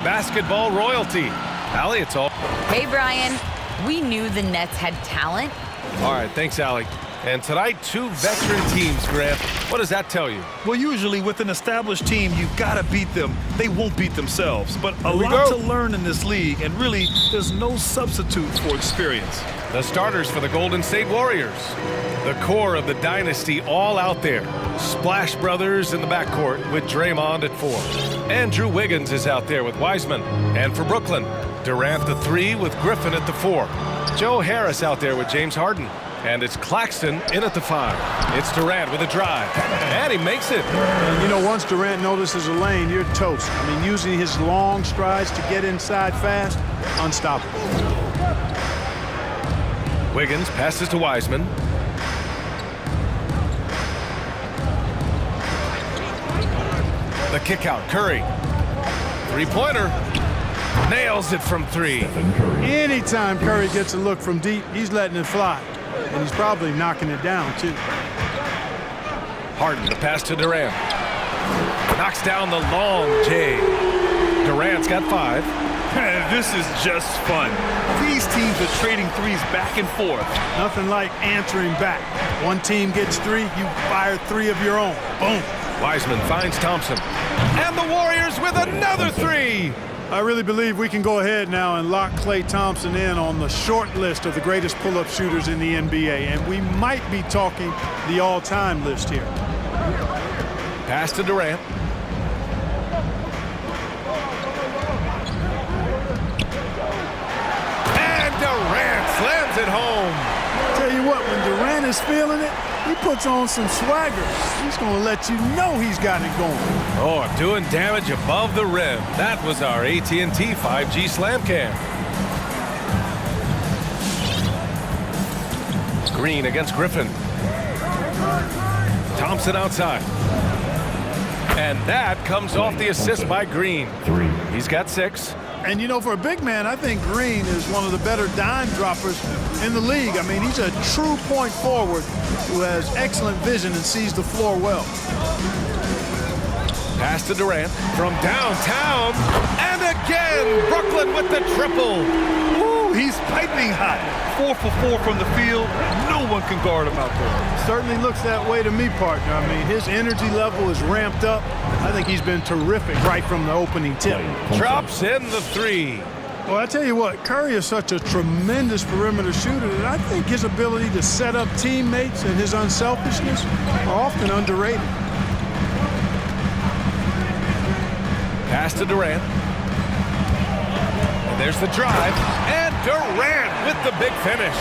Basketball royalty. Allie, it's all. Hey, Brian. We knew the Nets had talent. All right, thanks, Allie. And tonight, 2 veteran teams, Grant. What does that tell you? Well, usually with an established team, you gotta beat them. They won't beat themselves. But a lot to learn in this league, and really, there's no substitute for experience. The starters for the Golden State Warriors. The core of the dynasty all out there. Splash Brothers in the backcourt with Draymond at 4. Andrew Wiggins is out there with Wiseman. And for Brooklyn, Durant the 3 with Griffin at the 4. Joe Harris out there with James Harden. And it's Claxton in at the 5. It's Durant with a drive. And he makes it. And, you know, once Durant notices a lane, you're toast. I mean, using his long strides to get inside fast, unstoppable. Wiggins passes to Wiseman. The kick out, Curry. 3-pointer. Nails it from 3. Anytime Curry gets a look from deep, he's letting it fly. And he's probably knocking it down, too. Harden, the pass to Durant. Knocks down the long J. Durant's got 5. This is just fun. These teams are trading threes back and forth. Nothing like answering back. One team gets 3, you fire 3 of your own. Boom. Wiseman finds Thompson. And the Warriors with another 3. I really believe we can go ahead now and lock Klay Thompson in on the short list of the greatest pull-up shooters in the NBA, and we might be talking the all-time list here. Pass to Durant. And Durant slams it home. Tell you what, when Durant is feeling it, he puts on some swagger. He's going to let you know he's got it going. Oh, doing damage above the rim. That was our AT&T 5G Slam Cam. Green against Griffin. Thompson outside. And that comes off the assist by Green. He's got 6. And, you know, for a big man, I think Green is one of the better dime droppers in the league. I mean, he's a true point forward who has excellent vision and sees the floor well. Pass to Durant from downtown. And again, Brooklyn with the triple. Ooh, he's piping hot. 4 for 4 from the field. No one can guard him out there. Certainly looks that way to me, partner. I mean, his energy level is ramped up. I think he's been terrific right from the opening tip. Drops in the 3. Well, I tell you what, Curry is such a tremendous perimeter shooter that I think his ability to set up teammates and his unselfishness are often underrated. Pass to Durant. And there's the drive. And Durant with the big finish.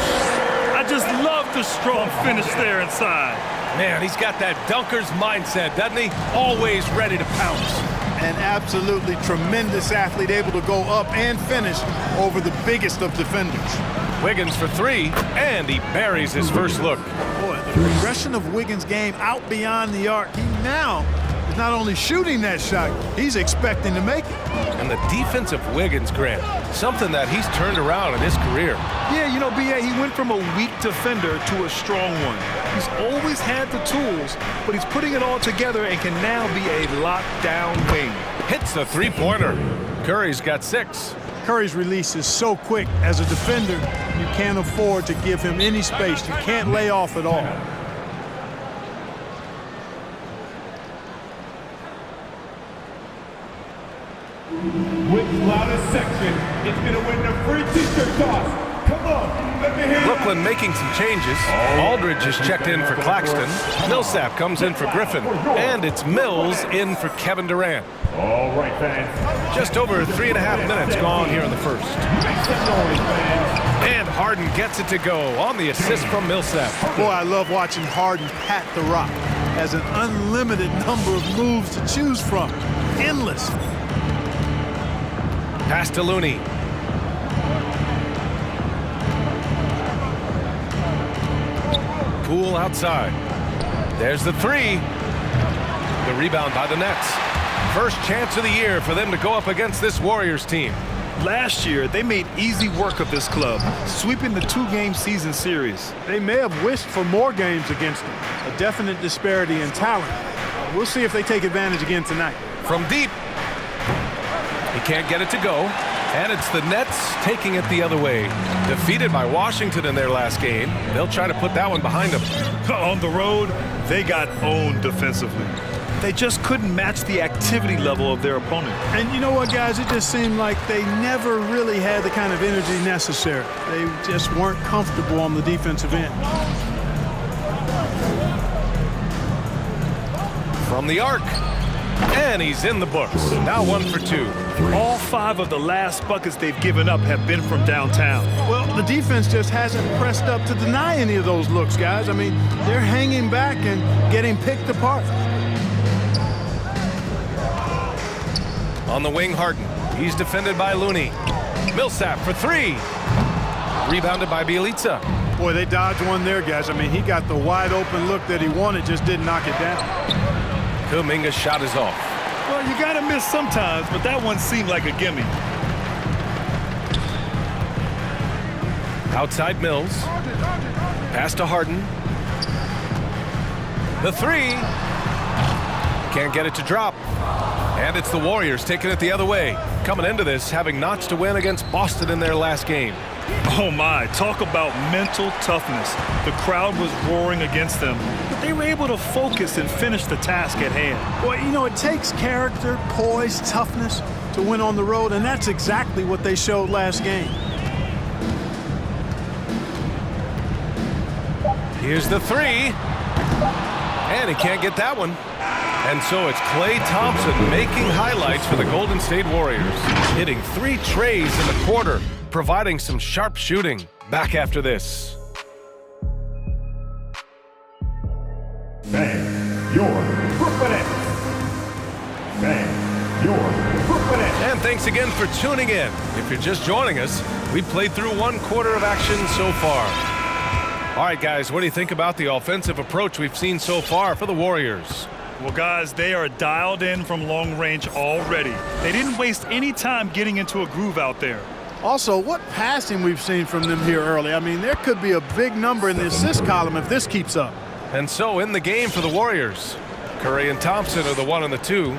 I just love the strong finish there inside. Man, he's got that dunker's mindset, doesn't he? Always ready to pounce. An absolutely tremendous athlete, able to go up and finish over the biggest of defenders. Wiggins for 3, and he buries his first look. Boy, the progression of Wiggins' game out beyond the arc. He now is not only shooting that shot, he's expecting to make it. And the defense of Wiggins, Grant, something that he's turned around in his career. Yeah, you know, B.A., he went from a weak defender to a strong one. He's always had the tools, but he's putting it all together and can now be a lockdown wing. Hits the 3-pointer. Curry's got 6. Curry's release is so quick. As a defender, you can't afford to give him any space. You can't lay off at all. With loudest section, it's going to win the free t-shirt toss. Come on, let me hear Brooklyn making some changes. Aldridge is checked in for Claxton. Millsap comes in for Griffin. And it's Mills in for Kevin Durant. All right, fans. Just over 3.5 minutes gone here in the first. Make some noise, fans. And Harden gets it to go on the assist from Millsap. Boy, I love watching Harden pat the rock. Has an unlimited number of moves to choose from. Endless. Pass to Looney. Poole outside. There's the 3. The rebound by the Nets. First chance of the year for them to go up against this Warriors team. Last year, they made easy work of this club, sweeping the 2-game season series. They may have wished for more games against them. A definite disparity in talent. We'll see if they take advantage again tonight. From deep. He can't get it to go. And it's the Nets taking it the other way. Defeated by Washington in their last game, they'll try to put that one behind them. On the road, they got owned defensively. They just couldn't match the activity level of their opponent. And you know what, guys? It just seemed like they never really had the kind of energy necessary. They just weren't comfortable on the defensive end. From the arc. And he's in the books. Now 1 for 2. All 5 of the last buckets they've given up have been from downtown. Well, the defense just hasn't pressed up to deny any of those looks, guys. I mean, they're hanging back and getting picked apart. On the wing, Harden. He's defended by Looney. Millsap for 3. Rebounded by Bielitsa. Boy, they dodged one there, guys. I mean, he got the wide open look that he wanted, just didn't knock it down. Kuminga's shot is off. Well, you got to miss sometimes, but that one seemed like a gimme. Outside Mills. Pass to Harden. The 3. Can't get it to drop. And it's the Warriors taking it the other way. Coming into this, having notched to win against Boston in their last game. Oh my, talk about mental toughness. The crowd was roaring against them, but they were able to focus and finish the task at hand. Well, you know, it takes character, poise, toughness to win on the road, and that's exactly what they showed last game. Here's the 3. And he can't get that one. And so it's Klay Thompson making highlights for the Golden State Warriors. Hitting 3 trays in the quarter, providing some sharp shooting. Back after this. Bang your Brooklyn Nets. Bang your Brooklyn Nets. And thanks again for tuning in. If you're just joining us, we played through 1 quarter of action so far. All right, guys, what do you think about the offensive approach we've seen so far for the Warriors? Well, guys, they are dialed in from long range already. They didn't waste any time getting into a groove out there. Also, what passing we've seen from them here early. I mean, there could be a big number in the assist column if this keeps up. And so in the game for the Warriors, Curry and Thompson are the 1 and the 2.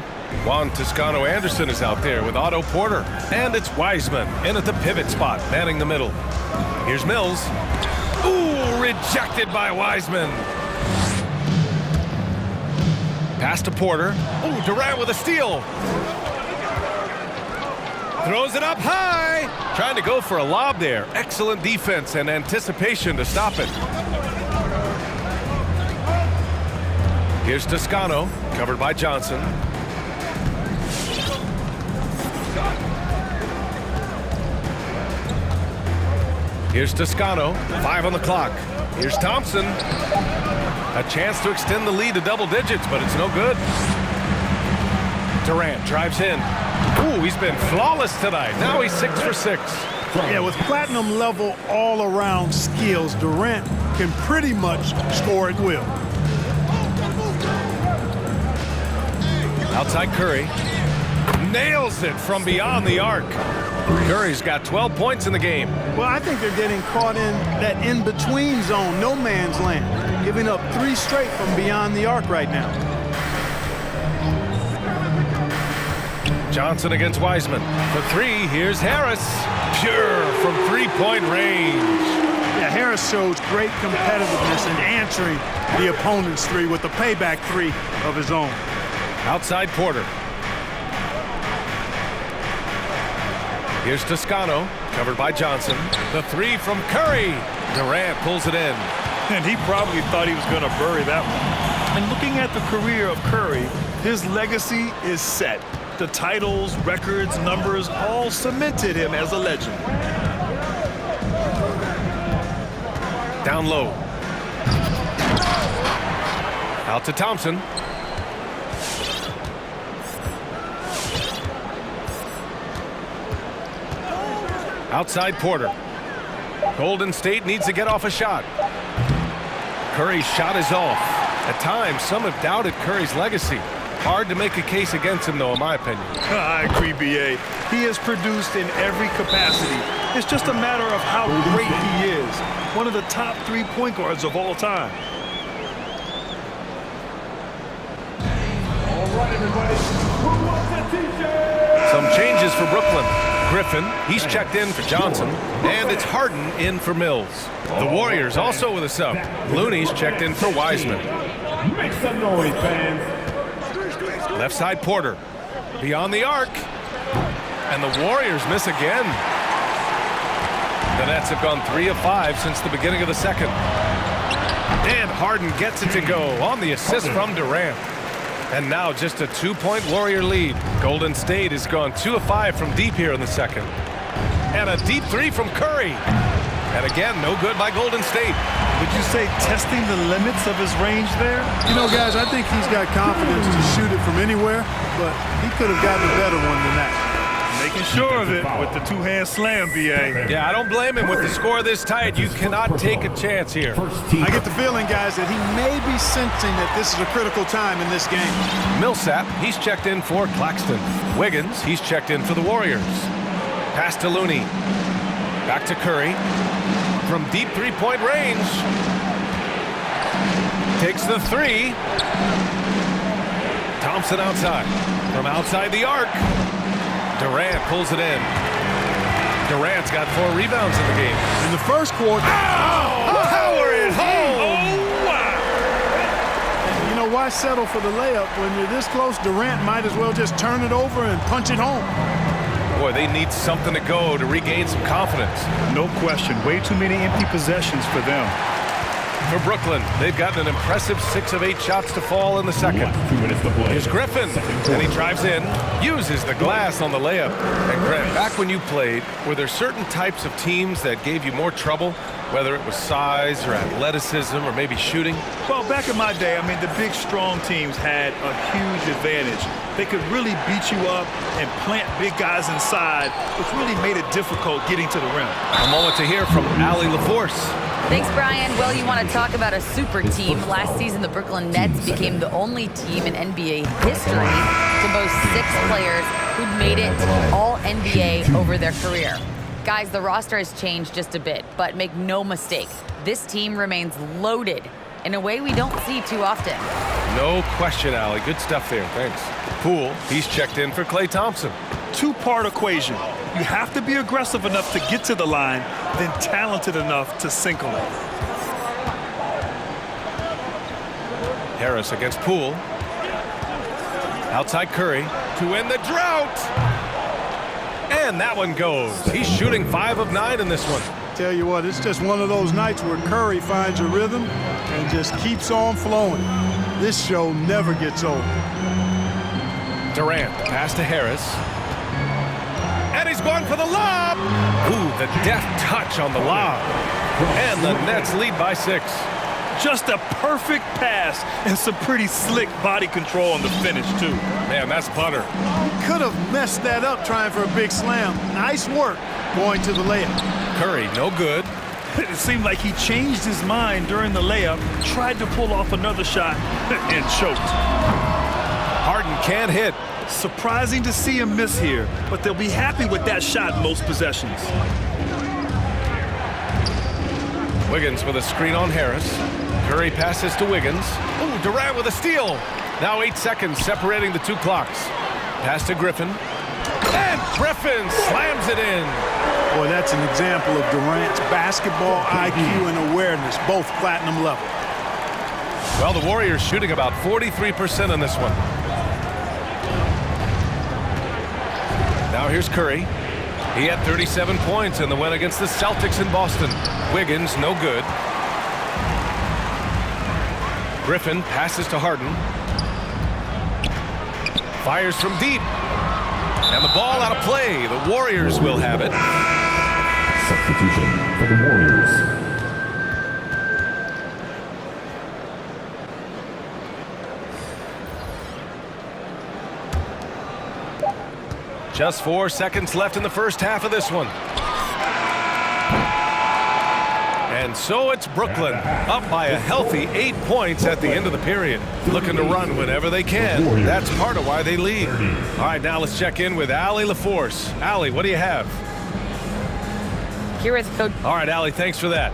Juan Toscano-Anderson is out there with Otto Porter. And it's Wiseman in at the pivot spot, manning the middle. Here's Mills. Ooh, rejected by Wiseman. Pass to Porter. Ooh, Durant with a steal. Throws it up high. Trying to go for a lob there. Excellent defense and anticipation to stop it. Here's Toscano, covered by Johnson. Here's Toscano, 5 on the clock. Here's Thompson. A chance to extend the lead to double digits, but it's no good. Durant drives in. Ooh, he's been flawless tonight. Now he's 6 for 6. Yeah, with platinum level all-around skills, Durant can pretty much score at will. Outside Curry. Nails it from beyond the arc. Curry's got 12 points in the game. Well, I think they're getting caught in that in-between zone, no man's land, giving up 3 straight from beyond the arc right now. Johnson against Wiseman. For 3, here's Harris. Pure from 3-point range. Yeah, Harris shows great competitiveness in answering the opponent's 3 with the payback 3 of his own. Outside Porter. Here's Toscano, covered by Johnson. The 3 from Curry. Durant pulls it in. And he probably thought he was going to bury that one. And looking at the career of Curry, his legacy is set. The titles, records, numbers all cemented him as a legend. Down low. Out to Thompson. Outside Porter. Golden State needs to get off a shot. Curry's shot is off. At times, some have doubted Curry's legacy. Hard to make a case against him, though, in my opinion. I agree, B.A. He has produced in every capacity. It's just a matter of how great he is. One of the top 3 point guards of all time. All right, everybody. Who wants a t-shirt? Some changes for Brooklyn. Griffin, he's checked in for Johnson, and it's Harden in for Mills. The Warriors also with a sub. Looney's checked in for Wiseman. Make some noise, fans. Left side Porter. Beyond the arc. And the Warriors miss again. The Nets have gone 3 of 5 since the beginning of the second. And Harden gets it to go on the assist from Durant. And now just a 2-point Warrior lead. Golden State has gone 2 of 5 from deep here in the second. And a deep 3 from Curry. And again, no good by Golden State. Would you say testing the limits of his range there? You know, guys, I think he's got confidence to shoot it from anywhere, but he could have gotten a better one than that. Making sure of it with the two-hand slam, B.A. Yeah, I don't blame him. With the score this tight, you cannot take a chance here. I get the feeling, guys, that he may be sensing that this is a critical time in this game. Millsap, he's checked in for Claxton. Wiggins, he's checked in for the Warriors. Pass to Looney. Back to Curry. From deep three-point range. Takes the 3. Thompson outside. From outside the arc. Durant pulls it in. Durant's got 4 rebounds in the game. In the first quarter. Power it home! Oh, wow! You know, why settle for the layup when you're this close? Durant might as well just turn it over and punch it home. Boy, they need something to go to regain some confidence. No question. Way too many empty possessions for them. For Brooklyn, they've gotten an impressive 6 of 8 shots to fall in the second. 2 minutes to play. Here's Griffin, and he drives in, uses the glass on the layup. And Grant, back when you played, were there certain types of teams that gave you more trouble, whether it was size or athleticism or maybe shooting? Well, back in my day, I mean, the big, strong teams had a huge advantage. They could really beat you up and plant big guys inside, which really made it difficult getting to the rim. A moment to hear from Allie LaForce. Thanks, Brian. Well, you want to talk about a super team. Last season, the Brooklyn Nets became the only team in NBA history to boast 6 players who'd made it all NBA over their career. Guys, the roster has changed just a bit, but make no mistake, this team remains loaded in a way we don't see too often. No question, Allie. Good stuff there. Thanks. Poole, he's checked in for Klay Thompson. 2-part equation. You have to be aggressive enough to get to the line, then talented enough to single it. Harris against Poole. Outside Curry to end the drought. And that one goes. He's shooting 5 of 9 in this one. Tell you what, it's just one of those nights where Curry finds a rhythm and just keeps on flowing. This show never gets old. Durant, pass to Harris. And he's going for the lob. Ooh, the deft touch on the lob. And the Nets lead by 6. Just a perfect pass and some pretty slick body control on the finish, too. Man, that's butter. Could have messed that up trying for a big slam. Nice work going to the layup. Curry, no good. It seemed like he changed his mind during the layup, tried to pull off another shot, and choked. Harden can't hit. Surprising to see him miss here, but they'll be happy with that shot most possessions. Wiggins with a screen on Harris. Curry passes to Wiggins. Ooh, Durant with a steal. Now 8 seconds separating the 2 clocks. Pass to Griffin. And Griffin slams it in. Boy, that's an example of Durant's basketball IQ and awareness, both platinum level. Well, the Warriors shooting about 43% in this one. Now here's Curry. He had 37 points in the win against the Celtics in Boston. Wiggins, no good. Griffin passes to Harden. Fires from deep. And the ball out of play. The Warriors will have it. Substitution for the Warriors. Just 4 seconds left in the first half of this one. And so it's Brooklyn, up by a healthy 8 points at the end of the period. Looking to run whenever they can. That's part of why they lead. All right, now let's check in with Allie LaForce. Allie, what do you have? Here is Coach. All right, Allie, thanks for that.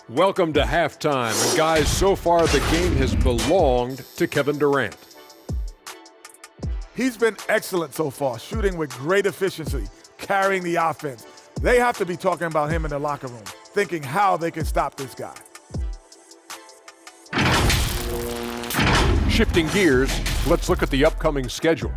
Welcome to halftime. And guys, so far the game has belonged to Kevin Durant. He's been excellent so far, shooting with great efficiency, carrying the offense. They have to be talking about him in the locker room, thinking how they can stop this guy. Shifting gears, let's look at the upcoming schedule.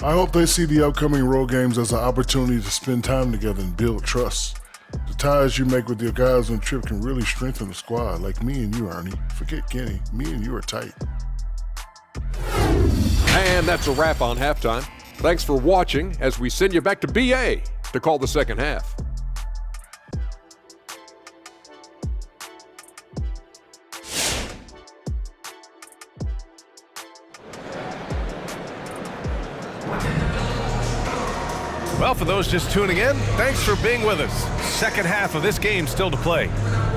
I hope they see the upcoming road games as an opportunity to spend time together and build trust. The ties you make with your guys on the trip can really strengthen the squad, like me and you, Ernie. Forget Kenny, me and you are tight. And that's a wrap on halftime. Thanks for watching as we send you back to BA to call the second half. Well, for those just tuning in, thanks for being with us. Second half of this game still to play.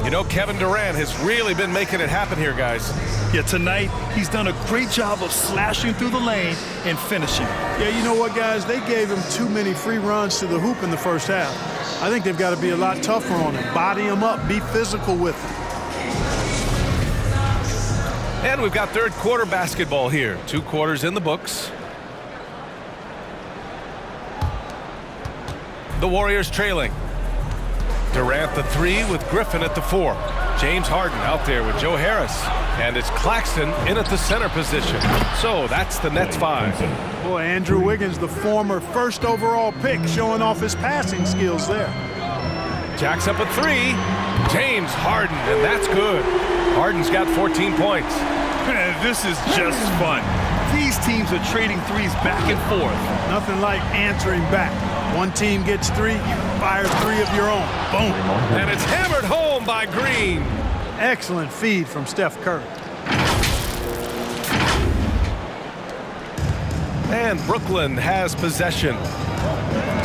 You know, Kevin Durant has really been making it happen here, guys. Yeah, tonight he's done a great job of slashing through the lane and finishing. Yeah, you know what, guys? They gave him too many free runs to the hoop in the first half. I think they've got to be a lot tougher on him. Body him up, be physical with him. And we've got third quarter basketball here. 2 quarters in the books. The Warriors trailing. Durant the 3 with Griffin at the 4. James Harden out there with Joe Harris. And it's Claxton in at the center position. So that's the Nets 5. Boy, Andrew Wiggins, the former first overall pick, showing off his passing skills there. Jacks up a 3. James Harden, and that's good. Harden's got 14 points. Man, this is just fun. These teams are trading threes back and forth. Nothing like answering back. One team gets 3, you fire 3 of your own. Boom. And it's hammered home by Green. Excellent feed from Steph Curry. And Brooklyn has possession.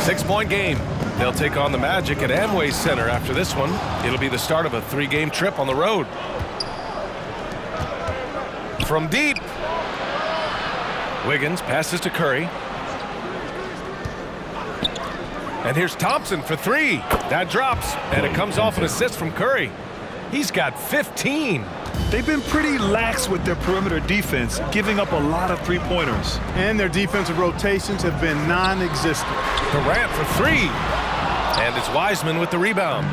6-point game. They'll take on the Magic at Amway Center after this one. It'll be the start of a 3-game trip on the road. From deep. Wiggins passes to Curry. And here's Thompson for 3. That drops, and it comes off an assist from Curry. He's got 15. They've been pretty lax with their perimeter defense, giving up a lot of three-pointers. And their defensive rotations have been non-existent. Durant for 3. And it's Wiseman with the rebound.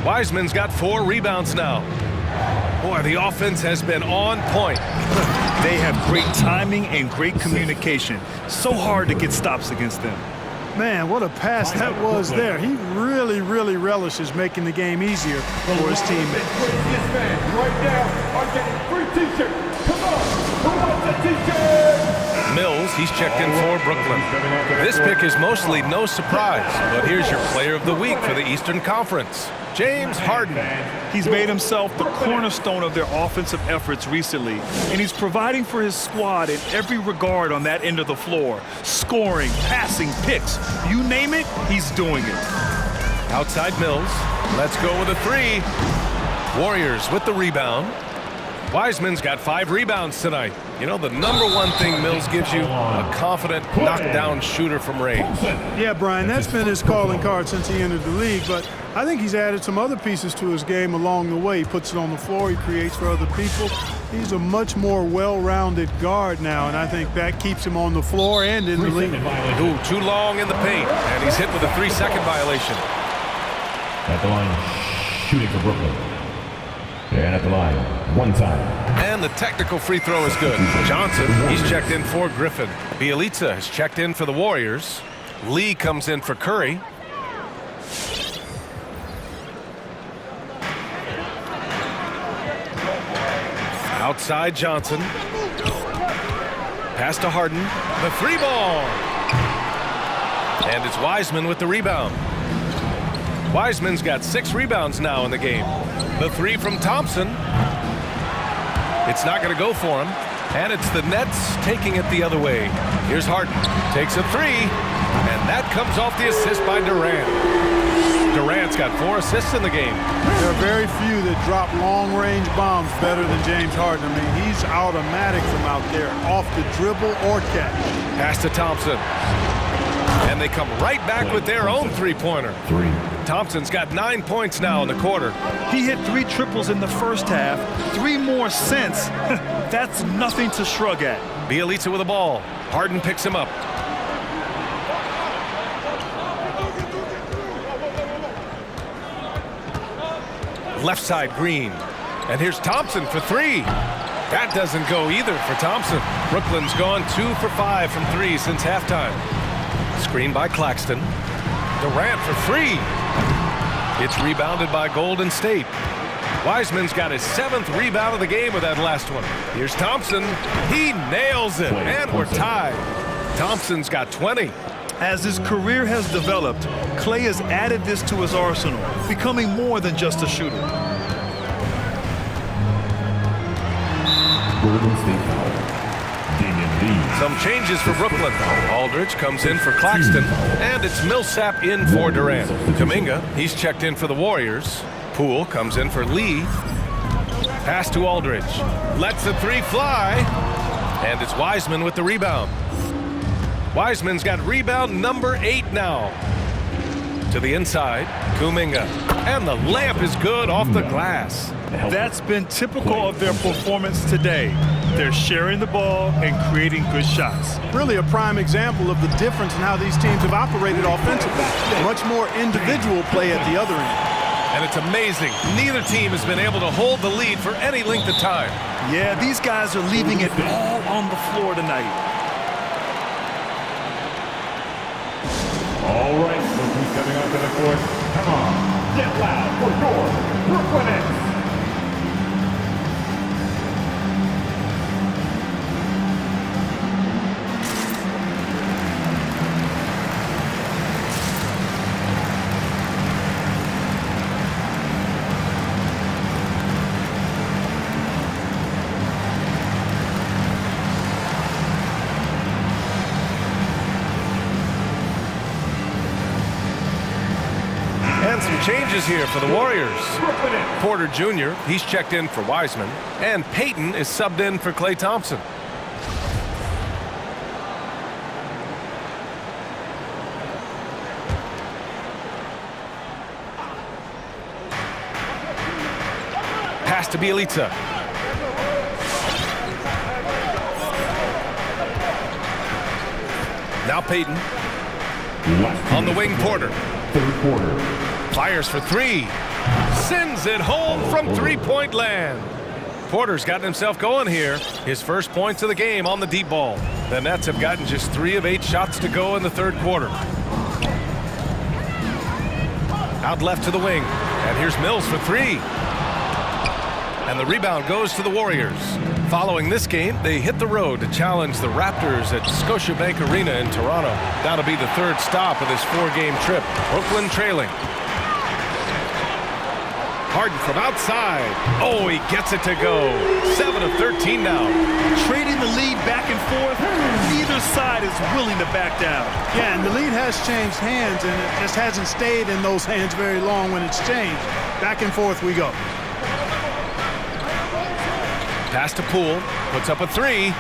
Wiseman's got 4 rebounds now. Boy, the offense has been on point. They have great timing and great communication. So hard to get stops against them. Man, what a pass that was there. He really, really relishes making the game easier for his teammates. This man right now are getting free t-shirts. Come on, who wants a t-shirt? Mills, he's checked in for Brooklyn. This pick is mostly no surprise, but here's your player of the week for the Eastern Conference, James Harden. He's made himself the cornerstone of their offensive efforts recently, and he's providing for his squad in every regard on that end of the floor. Scoring, passing, picks, you name it, he's doing it. Outside Mills, let's go with a 3. Warriors with the rebound. Wiseman's got 5 rebounds tonight. You know, the #1 thing Mills gives you, a confident knockdown shooter from range. Yeah, Brian, that's been his calling card since he entered the league, but I think he's added some other pieces to his game along the way. He puts it on the floor, he creates for other people. He's a much more well-rounded guard now, and I think that keeps him on the floor and in the league. Ooh, too long in the paint, and he's hit with a 3-second violation. At the line, shooting for Brooklyn. And at the line, 1 time. And the technical free throw is good. Johnson, he's checked in for Griffin. Bielitsa has checked in for the Warriors. Lee comes in for Curry. Outside Johnson. Pass to Harden. The 3 ball. And it's Wiseman with the rebound. Wiseman's got 6 rebounds now in the game. The 3 from Thompson. It's not going to go for him. And it's the Nets taking it the other way. Here's Harden. Takes a 3. And that comes off the assist by Durant. Durant's got 4 assists in the game. There are very few that drop long-range bombs better than James Harden. I mean, he's automatic from out there, off the dribble or catch. Pass to Thompson. And they come right back with their own three-pointer. Thompson's got 9 points now in the quarter. He hit 3 triples in the first half, 3 more since. That's nothing to shrug at. Bielitsa with the ball. Harden picks him up. Left side, Green. And here's Thompson for 3. That doesn't go either for Thompson. Brooklyn's gone 2 for 5 from 3 since halftime. Screen by Claxton. Durant for 3. It's rebounded by Golden State. Wiseman's got his 7th rebound of the game with that last one. Here's Thompson. He nails it, and we're tied. Thompson's got 20. As his career has developed, Klay has added this to his arsenal, becoming more than just a shooter. Golden State foul. Damian Lee. Some changes for Brooklyn. Aldridge comes in for Claxton, and it's Millsap in for Durant. Kuminga, he's checked in for the Warriors. Poole comes in for Lee. Pass to Aldridge. Lets the 3 fly, and it's Wiseman with the rebound. Wiseman's got rebound number 8 now. To the inside, Kuminga. And the layup is good off the glass. That's been typical of their performance today. They're sharing the ball and creating good shots. Really a prime example of the difference in how these teams have operated offensively. Much more individual play at the other end. And it's amazing. Neither team has been able to hold the lead for any length of time. Yeah, these guys are leaving it all on the floor tonight. All right, look who's coming onto the court. Come on, get loud for your Brooklyn Nets. And some changes here for the Warriors. Porter Jr., he's checked in for Wiseman. And Payton is subbed in for Klay Thompson. Pass to Bielitsa. Now Payton. On the wing, Porter. Third quarter. Fires for 3. Sends it home from three-point land. Porter's gotten himself going here. His first points of the game on the deep ball. The Nets have gotten just 3 of 8 shots to go in the third quarter. Out left to the wing. And here's Mills for 3. And the rebound goes to the Warriors. Following this game, they hit the road to challenge the Raptors at Scotiabank Arena in Toronto. That'll be the 3rd stop of this 4-game trip. Brooklyn trailing. Harden from outside. Oh, he gets it to go. 7 of 13 now. Trading the lead back and forth, neither side is willing to back down. Yeah, and the lead has changed hands, and it just hasn't stayed in those hands very long when it's changed. Back and forth we go. Pass to Poole, puts up a 3.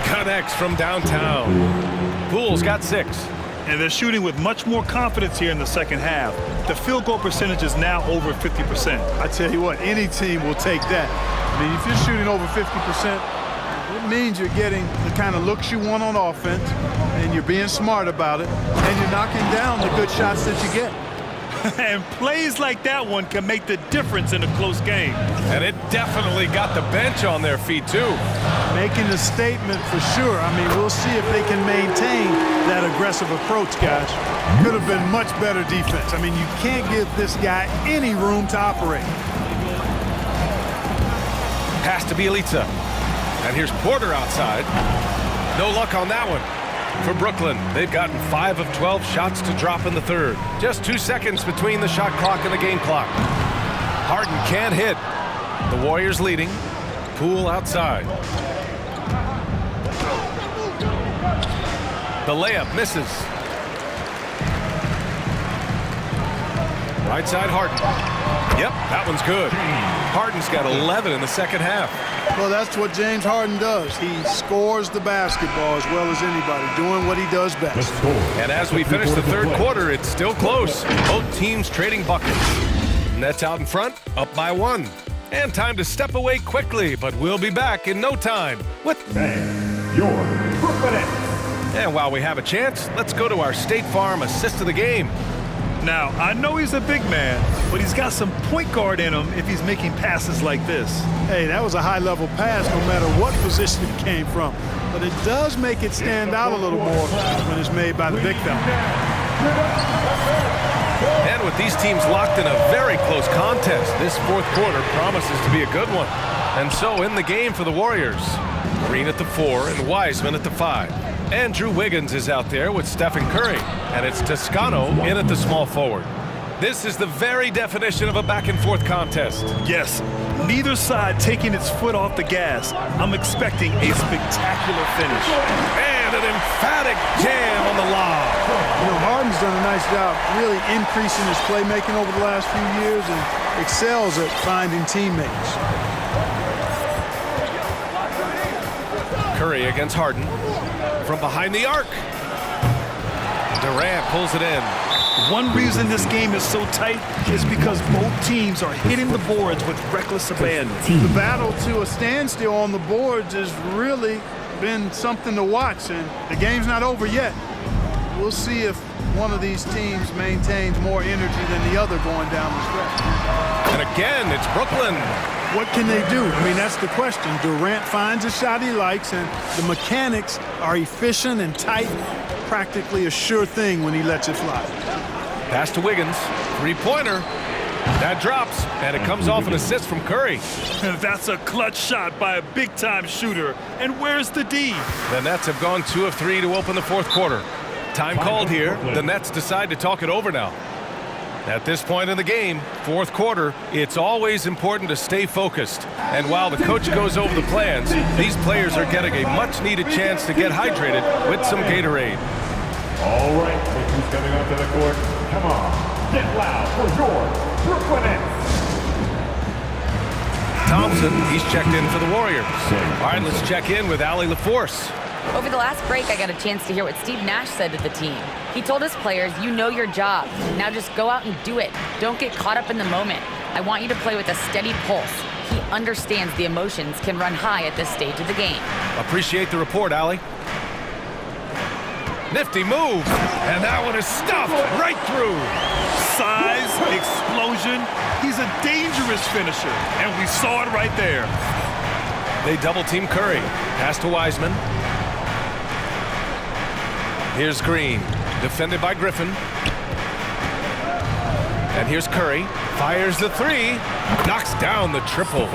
Connects from downtown. Poole's got 6. And they're shooting with much more confidence here in the second half. The field goal percentage is now over 50%. I tell you what, any team will take that. I mean, if you're shooting over 50%, it means you're getting the kind of looks you want on offense, and you're being smart about it, and you're knocking down the good shots that you get. And plays like that one can make the difference in a close game. And it definitely got the bench on their feet, too. Making a statement for sure. I mean, we'll see if they can maintain that aggressive approach, guys. Could have been much better defense. I mean, you can't give this guy any room to operate. Pass to Bielitsa. And here's Porter outside. No luck on that one. For Brooklyn, they've gotten 5 of 12 shots to drop in the third. Just 2 seconds between the shot clock and the game clock. Harden can't hit. The Warriors leading. Poole outside. The layup misses. Right side, Harden. Yep, that one's good. Harden's got 11 in the second half. Well, that's what James Harden does. He scores the basketball as well as anybody, doing what he does best. And as we finish the third quarter, it's still close. Both teams trading buckets. Nets out in front, up by 1. And time to step away quickly, but we'll be back in no time with Your Brooklyn Nets. And while we have a chance, let's go to our State Farm assist of the game. Now, I know he's a big man, but he's got some point guard in him if he's making passes like this. Hey, that was a high-level pass no matter what position it came from. But it does make it stand out a little more when it's made by the big fella. And with these teams locked in a very close contest, this fourth quarter promises to be a good one. And so in the game for the Warriors, Green at the 4 and Wiseman at the 5. Andrew Wiggins is out there with Stephen Curry, and it's Toscano in at the small forward. This is the very definition of a back-and-forth contest. Yes, neither side taking its foot off the gas. I'm expecting a spectacular finish. And an emphatic jam on the lob. You know, Harden's done a nice job really increasing his playmaking over the last few years and excels at finding teammates. Curry against Harden. From behind the arc. Durant pulls it in. One reason this game is so tight is because both teams are hitting the boards with reckless abandon. The battle to a standstill on the boards has really been something to watch, and the game's not over yet. We'll see if one of these teams maintains more energy than the other going down the stretch. And again, it's Brooklyn. What can they do? I mean, that's the question. Durant finds a shot he likes, and the mechanics are efficient and tight, practically a sure thing when he lets it fly. Pass to Wiggins, three-pointer. That drops, and it comes off an assist from Curry. That's a clutch shot by a big-time shooter. And where's the D? The Nets have gone 2 of 3 to open the fourth quarter. Time called here. The Nets decide to talk it over now. At this point in the game, fourth quarter, it's always important to stay focused. And while the coach goes over the plans, these players are getting a much-needed chance to get hydrated with some Gatorade. All right, look who's coming onto the court. Come on, get loud for your Brooklyn Nets. Thompson, he's checked in for the Warriors. All right, let's check in with Allie LaForce. Over the last break, I got a chance to hear what Steve Nash said to the team. He told his players, you know your job. Now just go out and do it. Don't get caught up in the moment. I want you to play with a steady pulse. He understands the emotions can run high at this stage of the game. Appreciate the report, Allie. Nifty move, and that one is stuffed right through. Size, explosion. He's a dangerous finisher, and we saw it right there. They double-team Curry. Pass to Wiseman. Here's Green, defended by Griffin. And here's Curry, fires the 3, knocks down the triple.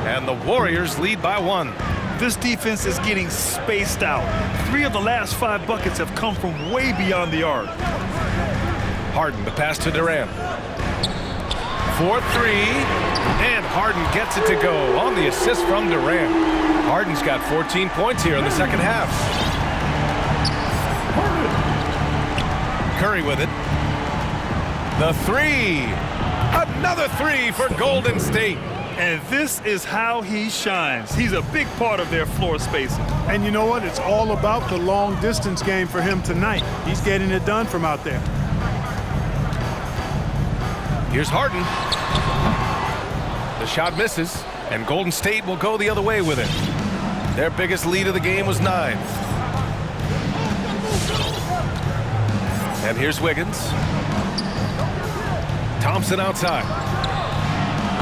And the Warriors lead by 1. This defense is getting spaced out. 3 of the last 5 buckets have come from way beyond the arc. Harden, the pass to Durant. 4-3, and Harden gets it to go on the assist from Durant. Harden's got 14 points here in the second half. Curry with it. The 3. Another 3 for Golden State. And this is how he shines. He's a big part of their floor spacing. And you know what? It's all about the long distance game for him tonight. He's getting it done from out there. Here's Harden. The shot misses, and Golden State will go the other way with it. Their biggest lead of the game was 9. And here's Wiggins. Thompson outside.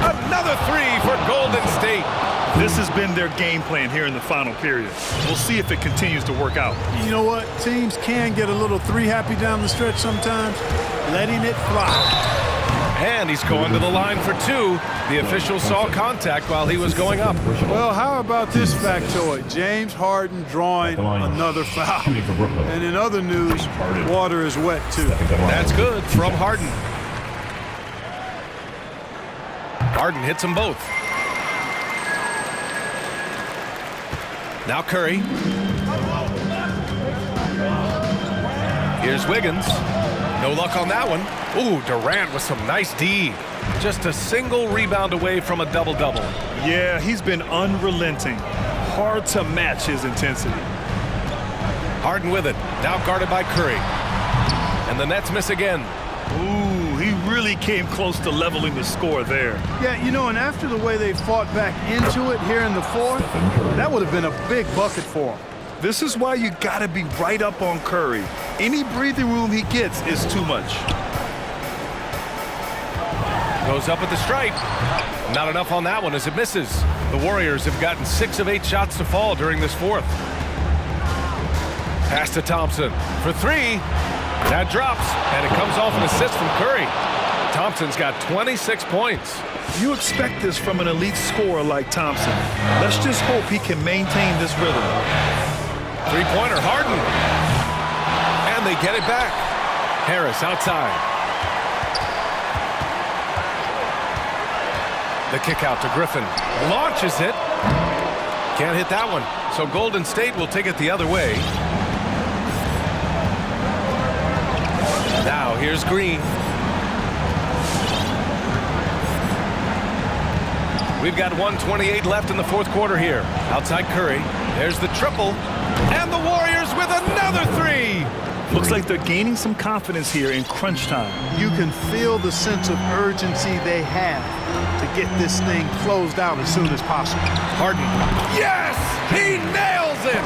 Another 3 for Golden State. This has been their game plan here in the final period. We'll see if it continues to work out. You know what? Teams can get a little 3-happy down the stretch sometimes, letting it fly. And he's going to the line for 2. The official saw contact while he was going up. Well, how about this factoid? James Harden drawing another foul. And in other news, water is wet too. That's good from Harden. Harden hits them both. Now Curry. Here's Wiggins. No luck on that one. Ooh, Durant with some nice D. Just a single rebound away from a double-double. Yeah, he's been unrelenting. Hard to match his intensity. Harden with it. Now guarded by Curry. And the Nets miss again. Ooh, he really came close to leveling the score there. Yeah, you know, and after the way they fought back into it here in the fourth, that would have been a big bucket for him. This is why you gotta be right up on Curry. Any breathing room he gets is too much. Goes up at the stripe. Not enough on that one as it misses. The Warriors have gotten 6 of 8 shots to fall during this fourth. Pass to Thompson for 3. That drops, and it comes off an assist from Curry. Thompson's got 26 points. You expect this from an elite scorer like Thompson. Let's just hope he can maintain this rhythm. Three-pointer, Harden. And they get it back. Harris outside. The kick out to Griffin. Launches it. Can't hit that one. So Golden State will take it the other way. Now here's Green. We've got 1:28 left in the fourth quarter here. Outside Curry. There's the triple. And the Warriors with another 3. Looks like they're gaining some confidence here in crunch time. You can feel the sense of urgency they have to get this thing closed out as soon as possible. Harden. Yes! He nails it!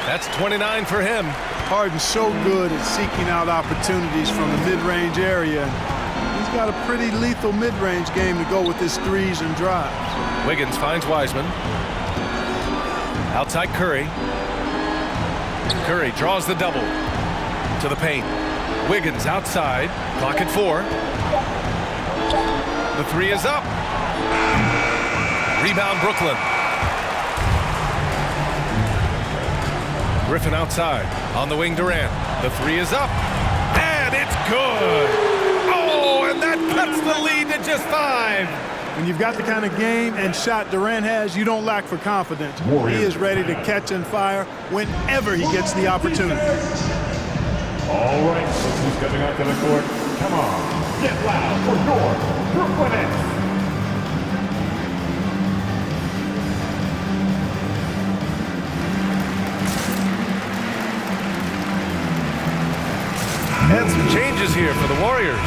That's 29 for him. Harden's so good at seeking out opportunities from the mid-range area. He's got a pretty lethal mid-range game to go with his threes and drives. Wiggins finds Wiseman. Outside Curry. Curry draws the double to the paint. Wiggins outside. Clock at 4. The 3 is up. Rebound Brooklyn. Griffin outside. On the wing Durant. The 3 is up. And it's good. Oh, and that cuts the lead to just 5. When you've got the kind of game and shot Durant has, you don't lack for confidence. He is ready to catch and fire whenever he gets the opportunity. All right, look who's coming onto the court. Come on, get loud for your Brooklyn Nets. And some changes here for the Warriors.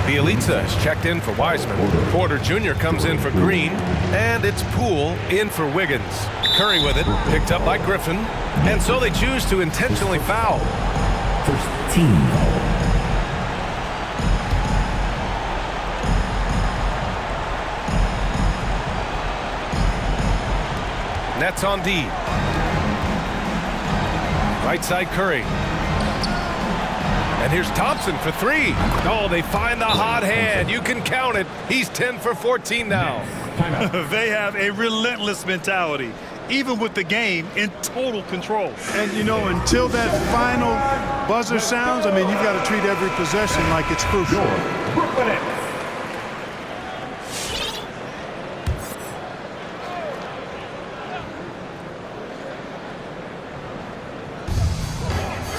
Bielitsa has checked in for Wiseman. Porter Jr. comes in for Green. And it's Poole in for Wiggins. Curry with it, picked up by Griffin. And so they choose to intentionally foul. First team foul. Nets on D. Right side Curry. And here's Thompson for 3. Oh, they find the hot hand. You can count it. He's 10 for 14 now. They have a relentless mentality, even with the game in total control. And, you know, until that final buzzer sounds, I mean, you've got to treat every possession like it's crucial. Brooklyn Nets.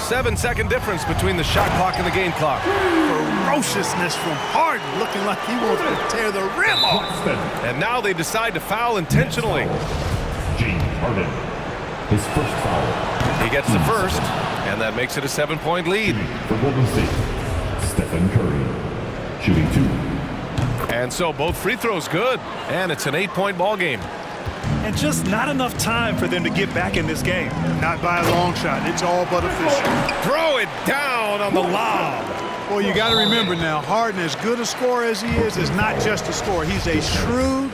7-second difference between the shot clock and the game clock. Ferociousness from Harden, looking like he wants to tear the rim off. And now they decide to foul intentionally. James Harden, his first foul. He gets the first, and that makes it a 7-point lead. For Golden State, Stephen Curry, shooting 2. And so both free throws good, and it's an 8-point ball game. And just not enough time for them to get back in this game. Not by a long shot. It's all but official. Throw it down on the lob. Well, you got to remember now, Harden, as good a scorer as he is not just a scorer. He's a shrewd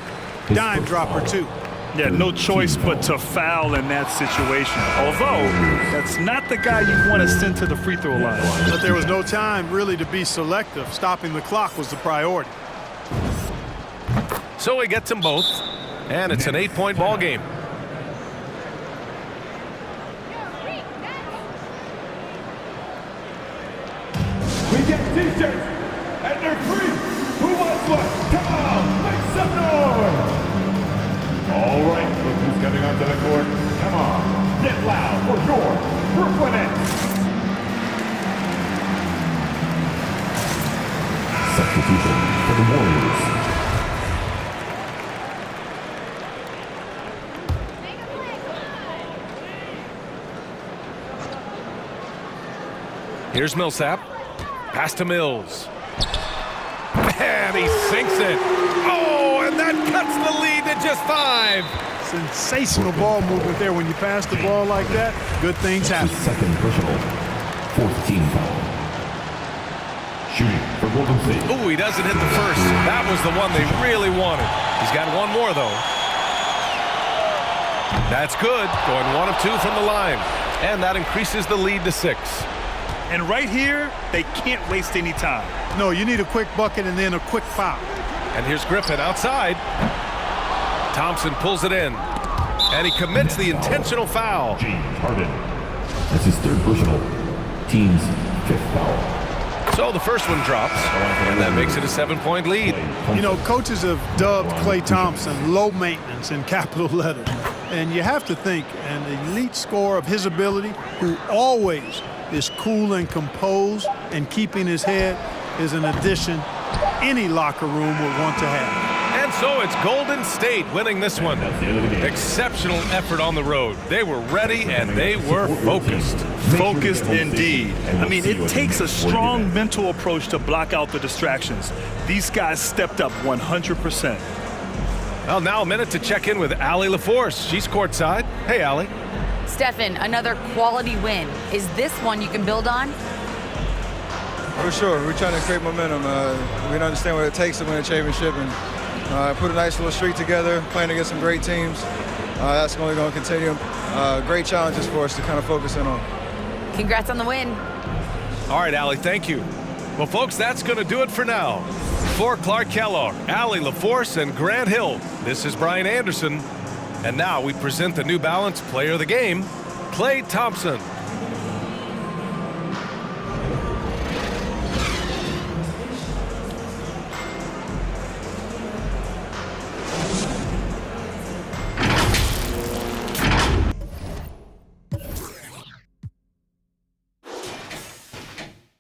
dime dropper, too. Yeah, no choice but to foul in that situation. Although, that's not the guy you want to send to the free throw line. But there was no time, really, to be selective. Stopping the clock was the priority. So he gets them both, and it's an 8-point ball game. We get t-shirts, and they're free. Who wants one? Come on, make some noise. All right, look who's coming onto the court. Come on, get loud for your Brooklyn Nets. Here's Millsap. Pass to Mills. And he sinks it. Oh, and that cuts the lead to just 5. Sensational ball movement there. When you pass the ball like that, good things happen. Second personal. 4th team foul. Shooting for Golden State. Ooh, he doesn't hit the first. That was the one they really wanted. He's got one more, though. That's good. Going 1 of 2 from the line. And that increases the lead to 6. And right here, they can't waste any time. No, you need a quick bucket and then a quick foul. And here's Griffin outside. Thompson pulls it in. And he commits the intentional foul. James Harden. That's his 3rd personal. Team's 5th foul. So the first one drops, and that makes it a 7-point lead. You know, coaches have dubbed Klay Thompson low maintenance in capital letters. And you have to think an elite scorer of his ability, who always is cool and composed and keeping his head, is an addition any locker room would want to have. And so it's Golden State winning this one. Exceptional effort on the road. They were ready and they were focused. Focused indeed. I mean, it takes a strong mental approach to block out the distractions. These guys stepped up 100%. Well, now a minute to check in with Allie LaForce. She's courtside. Hey, Allie. Stefan, another quality win. Is this one you can build on? For sure. We're trying to create momentum. We understand what it takes to win a championship, and put a nice little streak together, playing against some great teams. That's only going to continue. Great challenges for us to kind of focus in on. Congrats on the win. All right, Allie, thank you. Well, folks, that's going to do it for now. For Clark Kellogg, Allie LaForce, and Grant Hill, this is Brian Anderson. And now we present the New Balance Player of the Game, Klay Thompson.